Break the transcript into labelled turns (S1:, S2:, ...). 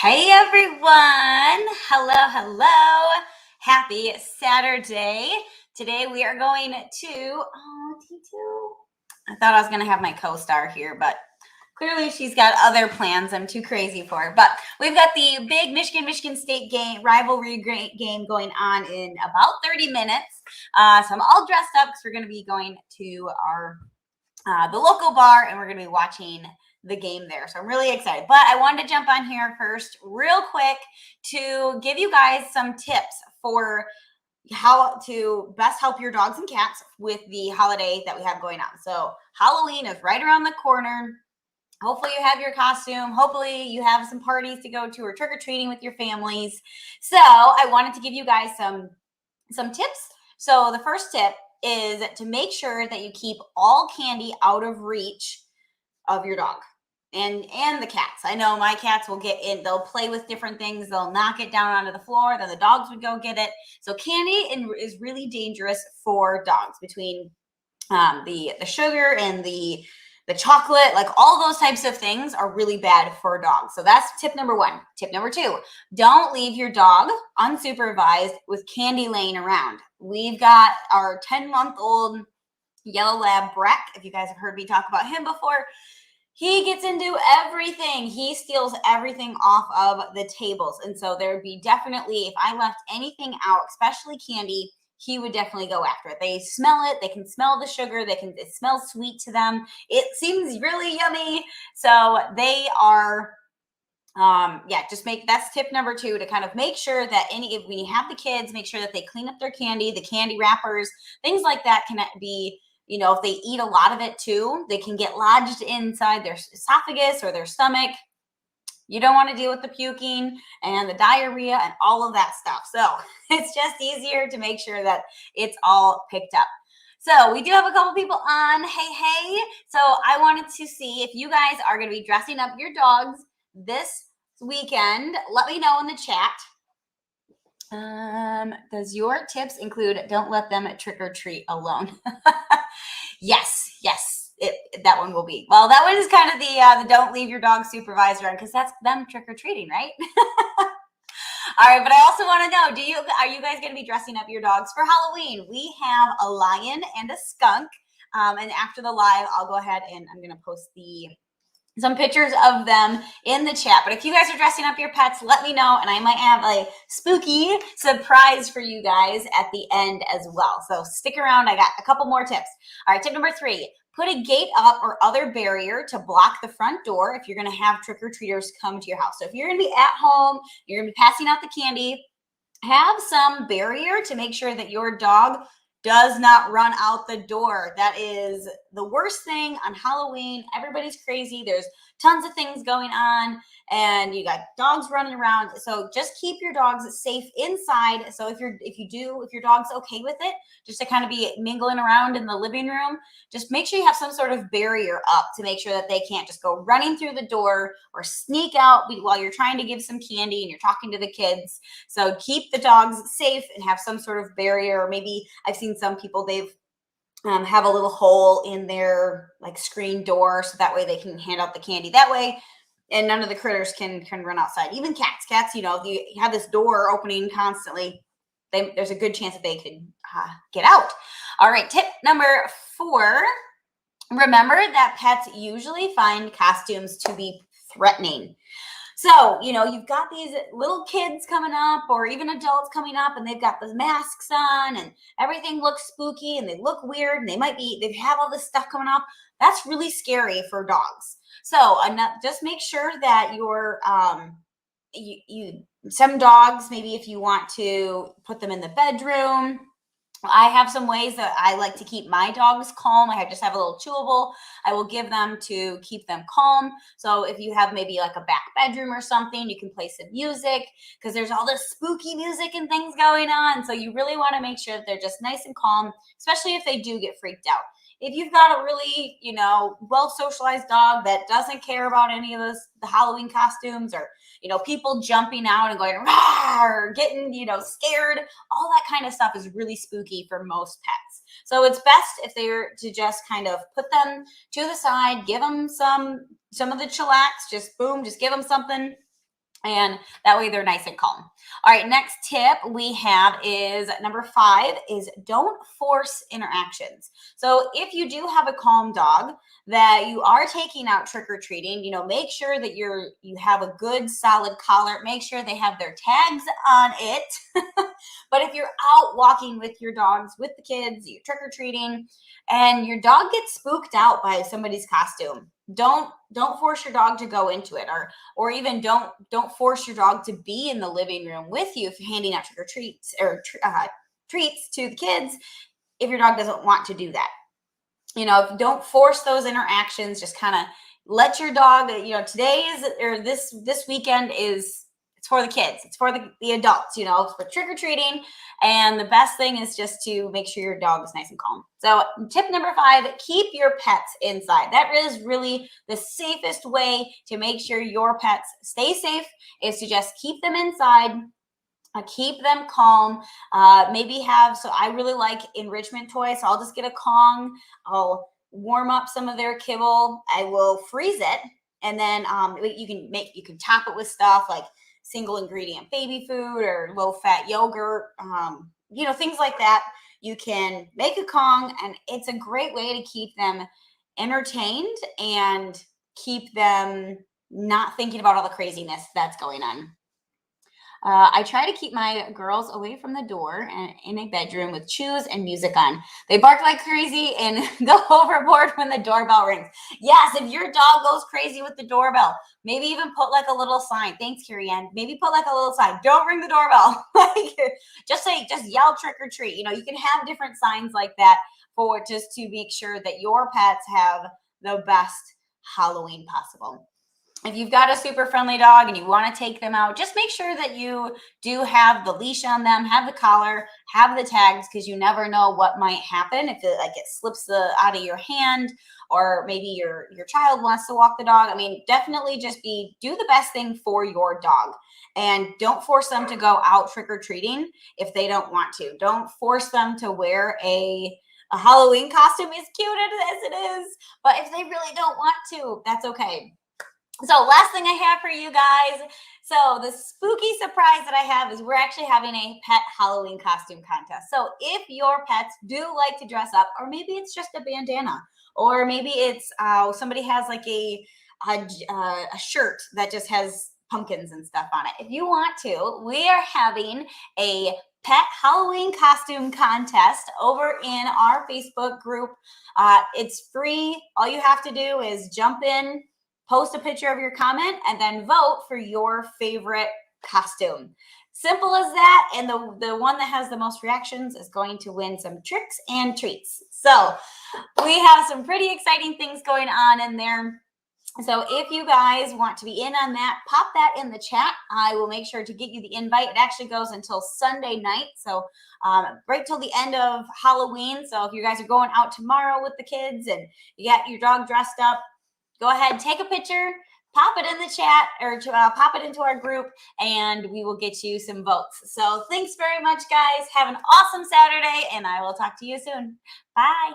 S1: Hey everyone! Hello! Happy Saturday. Today we are going to, T2. I thought I was going to have my co-star here, but clearly she's got other plans I'm too crazy for. But we've got the big Michigan State game, rivalry game going on in about 30 minutes. So I'm all dressed up because we're going to be going to our the local bar and we're going to be watching the game there. So I'm really excited. But I wanted to jump on here first real quick to give you guys some tips for how to best help your dogs and cats with the holiday that we have going on. So Halloween is right around the corner. Hopefully you have your costume. Hopefully you have some parties to go to or trick-or-treating with your families. So I wanted to give you guys some tips. So the first tip is to make sure that you keep all candy out of reach of your dog and the cats. I know my cats will get in, they'll play with different things, they'll knock it down onto the floor, then the dogs would go get it. So candy is really dangerous for dogs, between the sugar and the chocolate, like all those types of things are really bad for dogs. So that's tip number one. Tip number two, don't leave your dog unsupervised with candy laying around. We've got our 10-month-old yellow lab Breck. If you guys have heard me talk about him before, he gets into everything. He steals everything off of the tables. And so there would be definitely, if I left anything out, especially candy, he would definitely go after it. They smell it. They can smell the sugar. It smells sweet to them. It seems really yummy. So they are, that's tip number two, to kind of make sure that when you have the kids, make sure that they clean up their candy, the candy wrappers, things like that can be, if they eat a lot of it too, they can get lodged inside their esophagus or their stomach. You don't want to deal with the puking and the diarrhea and all of that stuff. So it's just easier to make sure that it's all picked up. So we do have a couple people on. Hey. So I wanted to see if you guys are going to be dressing up your dogs this weekend. Let me know in the chat. Does your tips include don't let them trick or treat alone? Yes. That one will be. Well, that one is kind of the don't leave your dog supervised around, because that's them trick or treating, right? All right, but I also want to know, are you guys going to be dressing up your dogs for Halloween? We have a lion and a skunk. And after the live, I'll go ahead and I'm going to post some pictures of them in the chat. But if you guys are dressing up your pets, let me know, and I might have a spooky surprise for you guys at the end as well. So stick around. I got a couple more tips. All right, tip number three, put a gate up or other barrier to block the front door if you're going to have trick-or-treaters come to your house. So if you're going to be at home, you're going to be passing out the candy, have some barrier to make sure that your dog does not run out the door. That is the worst thing on Halloween. Everybody's crazy. There's tons of things going on, and you got dogs running around. So just keep your dogs safe inside. So if your dog's okay with it, just to kind of be mingling around in the living room, just make sure you have some sort of barrier up to make sure that they can't just go running through the door or sneak out while you're trying to give some candy and you're talking to the kids. So keep the dogs safe and have some sort of barrier. Or maybe I've seen some people, they've have a little hole in their screen door, so that way they can hand out the candy that way, and none of the critters can run outside. Even cats, if you have this door opening constantly, there's a good chance that they could get out. All right, tip number 4, remember that pets usually find costumes to be threatening. So, you've got these little kids coming up, or even adults coming up, and they've got the masks on and everything looks spooky and they look weird, and they have all this stuff coming up. That's really scary for dogs. So just make sure that some dogs, maybe if you want to put them in the bedroom, I have some ways that I like to keep my dogs calm. I just have a little chewable I will give them to keep them calm. So if you have maybe a back bedroom or something, you can play some music, because there's all this spooky music and things going on. So you really want to make sure that they're just nice and calm, especially if they do get freaked out. If you've got a really, well-socialized dog that doesn't care about any of the Halloween costumes, or, people jumping out and going, rah, or getting, scared, all that kind of stuff is really spooky for most pets. So it's best if they're to just kind of put them to the side, give them some of the chillax, just give them something And that way they're nice and calm. All right, next tip we have is number 5 is don't force interactions. So if you do have a calm dog that you are taking out trick-or-treating, make sure that you have a good solid collar. Make sure they have their tags on it. But if you're out walking with your dogs, with the kids, you're trick-or-treating, and your dog gets spooked out by somebody's costume, don't force your dog to go into it, or even don't force your dog to be in the living room with you if you're handing out trick or treats or treats to the kids if your dog doesn't want to do that. Don't force those interactions. Just kind of let your dog. Today's or this weekend it's for the kids. It's for the adults. It's for trick or treating. And the best thing is just to make sure your dog is nice and calm. So tip number 5, keep your pets inside. That is really the safest way to make sure your pets stay safe, is to just keep them inside. Keep them calm. So I really like enrichment toys. So I'll just get a Kong. I'll warm up some of their kibble. I will freeze it. And then you can top it with stuff like single ingredient baby food or low fat yogurt, things like that. You can make a Kong, and it's a great way to keep them entertained and keep them not thinking about all the craziness that's going on. I try to keep my girls away from the door and in a bedroom with chews and music on. They bark like crazy and go overboard when the doorbell rings. Yes, if your dog goes crazy with the doorbell, maybe even put like a little sign. Thanks, Carrie Ann. Maybe put like a little sign. Don't ring the doorbell. Just yell trick or treat. You can have different signs like that for just to make sure that your pets have the best Halloween possible. If you've got a super friendly dog and you want to take them out, just make sure that you do have the leash on them, have the collar, have the tags, because you never know what might happen if it slips out of your hand, or maybe your child wants to walk the dog. Definitely just do the best thing for your dog, and don't force them to go out trick-or-treating if they don't want to. Don't force them to wear a Halloween costume, as cute as it is. But if they really don't want to, that's okay. So last thing I have for you guys. So the spooky surprise that I have is we're actually having a pet Halloween costume contest. So if your pets do like to dress up, or maybe it's just a bandana, or maybe it's somebody has like a shirt that just has pumpkins and stuff on it. If you want to, we are having a pet Halloween costume contest over in our Facebook group. It's free. All you have to do is jump in, post a picture of your comment, and then vote for your favorite costume. Simple as that. And the one that has the most reactions is going to win some tricks and treats. So we have some pretty exciting things going on in there. So if you guys want to be in on that, pop that in the chat. I will make sure to get you the invite. It actually goes until Sunday night, so right till the end of Halloween. So if you guys are going out tomorrow with the kids and you got your dog dressed up, go ahead, take a picture, pop it in the chat, or pop it into our group, and we will get you some votes. So thanks very much, guys. Have an awesome Saturday, and I will talk to you soon. Bye.